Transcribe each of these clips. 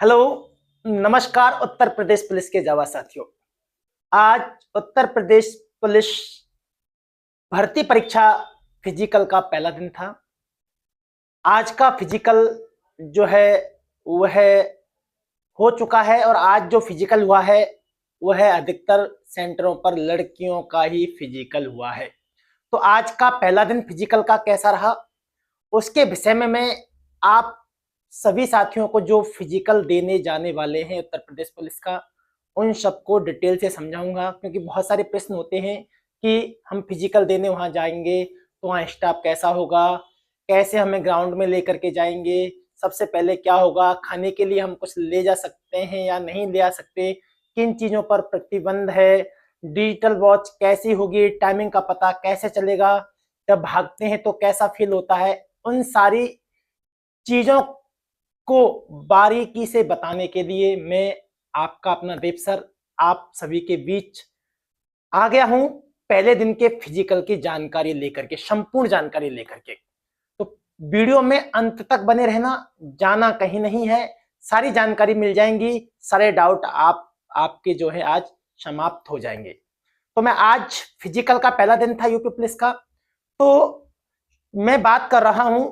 Hello, नमस्कार Uttar Pradesh police के जवान साथियों। आज उत्तर प्रदेश पुलिस भर्ती परीक्षा फिजिकल का पहला दिन था। आज का फिजिकल जो है वह हो चुका है और आज जो फिजिकल हुआ है वह अधिकतर सेंटरों पर लड़कियों का ही फिजिकल हुआ है। तो आज का पहला दिन फिजिकल का कैसा रहा उसके विषय में मैं आप सभी साथियों को जो फिजिकल देने जाने वाले हैं उत्तर प्रदेश पुलिस का उन सबको डिटेल से समझाऊंगा, क्योंकि बहुत सारे प्रश्न होते हैं कि हम फिजिकल देने वहां जाएंगे तो वहाँ स्टाफ कैसा होगा, कैसे हमें ग्राउंड में लेकर के जाएंगे, सबसे पहले क्या होगा, खाने के लिए हम कुछ ले जा सकते हैं या नहीं ले आ सकते, किन चीजों पर प्रतिबंध है, डिजिटल वॉच कैसी होगी, टाइमिंग का पता कैसे चलेगा, जब भागते हैं तो कैसा फील होता है, उन सारी चीजों को बारीकी से बताने के लिए मैं आपका अपना देव सर आप सभी के बीच आ गया हूं, पहले दिन के फिजिकल की जानकारी लेकर के, संपूर्ण जानकारी लेकर के। तो वीडियो में अंत तक बने रहना, जाना कहीं नहीं है, सारी जानकारी मिल जाएंगी, सारे डाउट आपके जो है आज समाप्त हो जाएंगे। तो मैं आज फिजिकल का पहला दिन था यूपी पुलिस का, तो मैं बात कर रहा हूं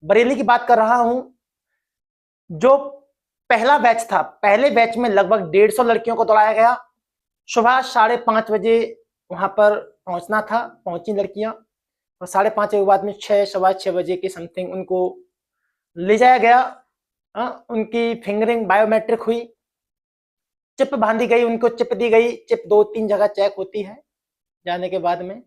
बरेली की बात कर रहा हूं। जो पहला बैच था, पहले बैच में लगभग 150 लड़कियों को दौड़ाया गया। सुबह 5:30 बजे वहां पर पहुंचना था, पहुंची लड़कियां और 5:30 के बाद में 6-6:15 के समथिंग उनको ले जाया गया। उनकी फिंगरिंग बायोमेट्रिक हुई, चिप बांधी गई, उनको चिप दी गई। चिप 2-3 जगह चेक होती है। जाने के बाद में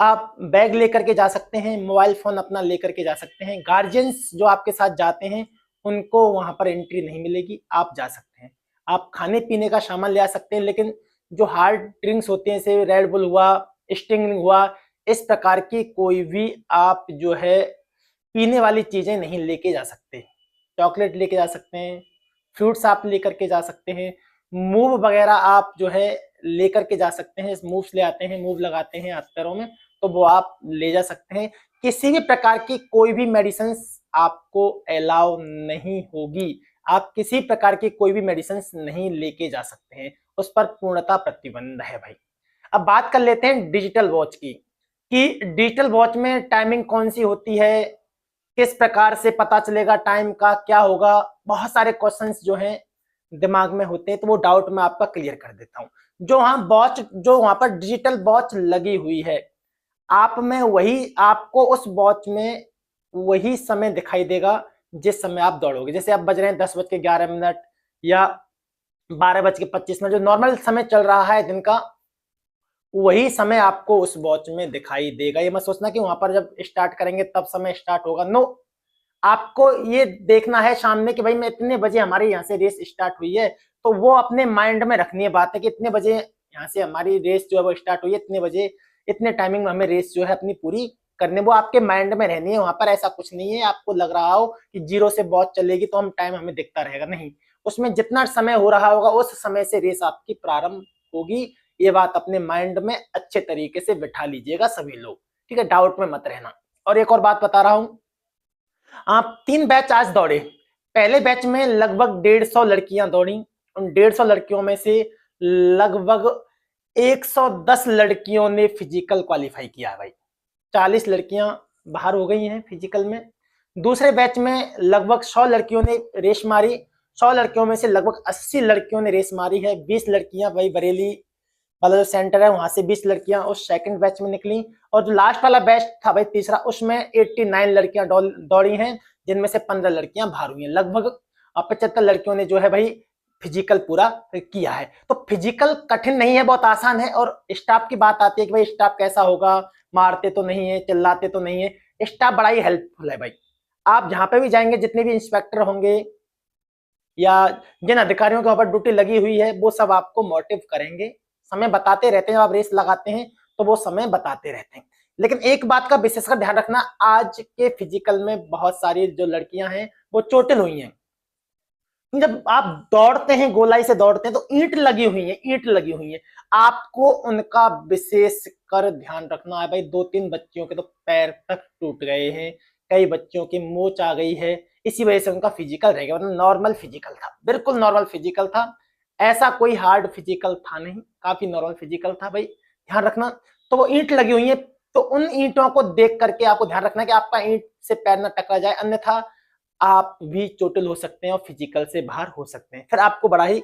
आप बैग लेकर के जा सकते हैं, मोबाइल फोन अपना लेकर के जा सकते हैं। गार्जियंस जो आपके साथ जाते हैं उनको वहां पर एंट्री नहीं मिलेगी, आप जा सकते हैं। आप खाने पीने का सामान ले आ सकते हैं, लेकिन जो हार्ड ड्रिंक्स होते हैं जैसे रेड बुल हुआ, स्टिंग हुआ, इस प्रकार की कोई भी आप जो है पीने वाली चीजें नहीं लेके जा सकते। चॉकलेट लेके जा सकते हैं, फ्रूट्स आप लेकर के जा सकते हैं, मूव वगैरह आप जो है लेकर के जा सकते हैं। मूव्स ले आते हैं, मूव लगाते हैं हाथ पैरों में, तो वो आप ले जा सकते हैं। किसी भी प्रकार की कोई भी मेडिसिन आपको अलाउ नहीं होगी, आप किसी प्रकार की कोई भी मेडिसिन नहीं लेके जा सकते हैं, उस पर पूर्णतः प्रतिबंध है भाई। अब बात कर लेते हैं डिजिटल वॉच की, कि डिजिटल वॉच में टाइमिंग कौन सी होती है, किस प्रकार से पता चलेगा टाइम का, क्या होगा। बहुत सारे क्वेश्चंस जो हैं दिमाग में होते हैं, तो वो डाउट मैं आपका क्लियर कर देता हूं। जो वहां पर डिजिटल वॉच लगी हुई है, आप में वही आपको उस वॉच में वही समय दिखाई देगा जिस समय आप दौड़ोगे। जैसे आप बज रहे हैं 10:11 या 12:25, जो नॉर्मल समय चल रहा है दिन का, वही समय आपको उस वॉच में दिखाई देगा। ये मत सोचना कि वहां पर जब स्टार्ट करेंगे तब समय स्टार्ट होगा, नो। आपको ये देखना है सामने कि भाई मैं इतने बजे हमारे यहाँ से रेस स्टार्ट हुई है, तो वो अपने माइंड में रखनी है बात है कि इतने बजे यहाँ से हमारी रेस जो है वो स्टार्ट हुई है, इतने बजे इतने टाइमिंग में हमें रेस जो है अपनी पूरी करने, वो आपके माइंड में रहनी है। वहां पर ऐसा कुछ नहीं है आपको लग रहा हो कि 0 से वॉच चलेगी तो हम टाइम हमें दिखता रहेगा, नहीं। उसमें जितना समय हो रहा होगा उस समय से रेस आपकी प्रारंभ होगी। ये बात अपने माइंड में अच्छे तरीके से बिठा लीजिएगा सभी लोग, ठीक है, डाउट में मत रहना। और एक और बात बता रहा हूं, आप 3 बैच आज दौड़े। पहले बैच में लगभग 150 लड़कियां दौड़ी। उन 150 लड़कियों में से लगभग 110 लड़कियों ने फिजिकल क्वालिफाई किया भाई। 40 लड़कियां बाहर हो गई हैं फिजिकल में। दूसरे बैच में लगभग 100 लड़कियों ने रेस मारी। 100 लड़कियों में से लगभग 80 लड़कियों ने रेस मारी है। 20 लड़कियां भाई बरेली वाला जो सेंटर है वहां से 20 लड़कियां उस सेकंड बैच में निकली। और जो लास्ट वाला बैच था भाई तीसरा, उसमें 89 लड़कियां दौड़ी हैं, जिनमें से 15 लड़कियां बाहर हुई हैं। लगभग 75 लड़कियों ने जो है भाई फिजिकल पूरा किया है। तो फिजिकल कठिन नहीं है, बहुत आसान है। और स्टाफ की बात आती है कि भाई स्टाफ कैसा होगा, मारते तो नहीं है, चिल्लाते तो नहीं है। स्टाफ बड़ा ही हेल्पफुल है भाई। आप जहां पे भी जाएंगे, जितने भी इंस्पेक्टर होंगे या जिन अधिकारियों के ऊपर ड्यूटी लगी हुई है, वो सब आपको मोटिव करेंगे, समय बताते रहते हैं। आप रेस लगाते हैं तो वो समय बताते रहते हैं। लेकिन एक बात का विशेषकर ध्यान रखना, आज के फिजिकल में बहुत सारी जो लड़कियां हैं वो चोटिल हुई हैं। जब आप दौड़ते हैं, गोलाई से दौड़ते हैं, तो ईंट लगी हुई है, ईंट लगी हुई है, आपको उनका विशेष कर ध्यान रखना है भाई। 2-3 बच्चियों के तो पैर तक टूट गए हैं, कई बच्चियों की मोच आ गई है। इसी वजह से उनका फिजिकल रह गया, मतलब नॉर्मल फिजिकल था, बिल्कुल नॉर्मल फिजिकल था, ऐसा कोई हार्ड फिजिकल था नहीं, काफी नॉर्मल फिजिकल था भाई, ध्यान रखना। तो वो ईंट लगी हुई है, तो उन ईंटों को देख करके आपको ध्यान रखना है कि आपका ईंट से पैर न टकरा जाए, अन्यथा आप भी चोटिल हो सकते हैं और फिजिकल से बाहर हो सकते हैं, फिर आपको बड़ा ही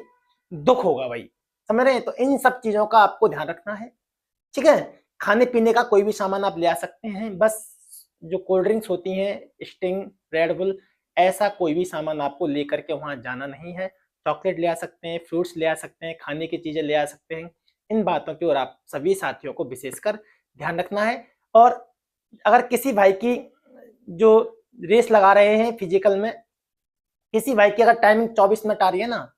दुख होगा भाई, समझ रहे हैं। तो इन सब चीजों का आपको ध्यान रखना है, ठीक है। खाने पीने का कोई भी सामान आप ले आ सकते हैं, बस जो कोल्ड ड्रिंक्स होती हैं, स्टिंग, रेड बुल, ऐसा कोई भी सामान आपको लेकर के वहां जाना नहीं है। चॉकलेट ले आ सकते हैं, फ्रूट्स ले आ सकते हैं, खाने की चीजें ले आ सकते हैं, इन बातों की ओर आप सभी साथियों को विशेषकर ध्यान रखना है। और अगर किसी भाई की जो रेस लगा रहे हैं फिजिकल में, किसी भाई की अगर टाइमिंग 24 मिनट आ रही है ना,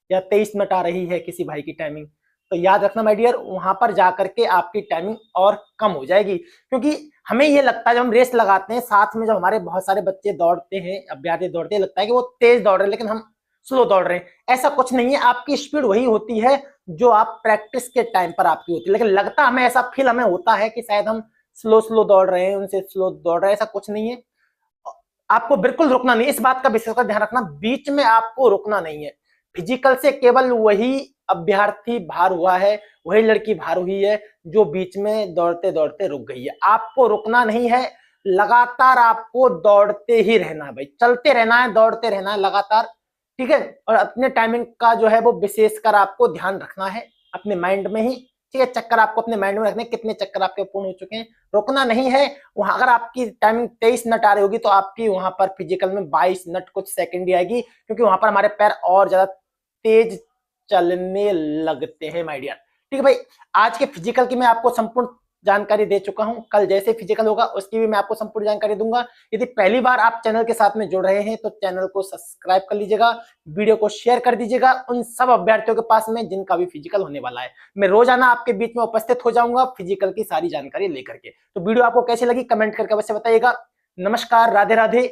या 23 मिनट आ रही है किसी भाई की टाइमिंग, तो याद रखना माय डियर, वहां पर जाकर के आपकी टाइमिंग और कम हो जाएगी। क्योंकि हमें ये लगता है जब हम रेस लगाते हैं साथ में, जब हमारे बहुत सारे बच्चे दौड़ते हैं, अभ्यर्थी दौड़ते हैं, लगता है कि वो तेज दौड़ रहे हैं लेकिन हम स्लो दौड़ रहे हैं, ऐसा कुछ नहीं है। आपकी स्पीड वही होती है जो आप प्रैक्टिस के टाइम पर आपकी होती है, लेकिन लगता हमें, ऐसा फील हमें होता है कि शायद हम स्लो स्लो दौड़ रहे हैं, उनसे स्लो दौड़ रहे हैं, ऐसा कुछ नहीं है। आपको बिल्कुल रुकना नहीं, इस बात का विशेष ध्यान रखना, बीच में आपको रुकना नहीं है। फिजिकल से केवल वही अभ्यर्थी बाहर हुआ है, वही लड़की बाहर हुई है जो बीच में दौड़ते दौड़ते रुक गई है। आपको रुकना नहीं है, लगातार आपको दौड़ते ही रहना है भाई, चलते रहना है, दौड़ते रहना है लगातार, ठीक है। और अपने टाइमिंग का जो है वो विशेषकर आपको ध्यान रखना है अपने माइंड में ही, ठीक है। चक्कर आपको अपने माइंड में रखने, कितने चक्कर आपके पूर्ण हो चुके हैं, रुकना नहीं है। वहां अगर आपकी टाइमिंग 23 मिनट आ रही होगी तो आपकी वहां पर फिजिकल में 22 मिनट कुछ सेकंड ही आएगी, क्योंकि वहां पर हमारे पैर और ज्यादा तेज चलने लगते हैं माय डियर, ठीक है भाई। आज के फिजिकल की मैं आपको संपूर्ण जानकारी दे चुका हूं, कल जैसे फिजिकल होगा उसकी भी मैं आपको संपूर्ण जानकारी दूंगा। यदि पहली बार आप चैनल के साथ में जुड़ रहे हैं तो चैनल को सब्सक्राइब कर लीजिएगा, वीडियो को शेयर कर दीजिएगा उन सब अभ्यर्थियों के पास में जिनका भी फिजिकल होने वाला है। मैं रोजाना आपके बीच में उपस्थित हो जाऊंगा फिजिकल की सारी जानकारी लेकर के। तो वीडियो आपको कैसी लगी कमेंट करके अवश्य बताइएगा। नमस्कार, राधे राधे।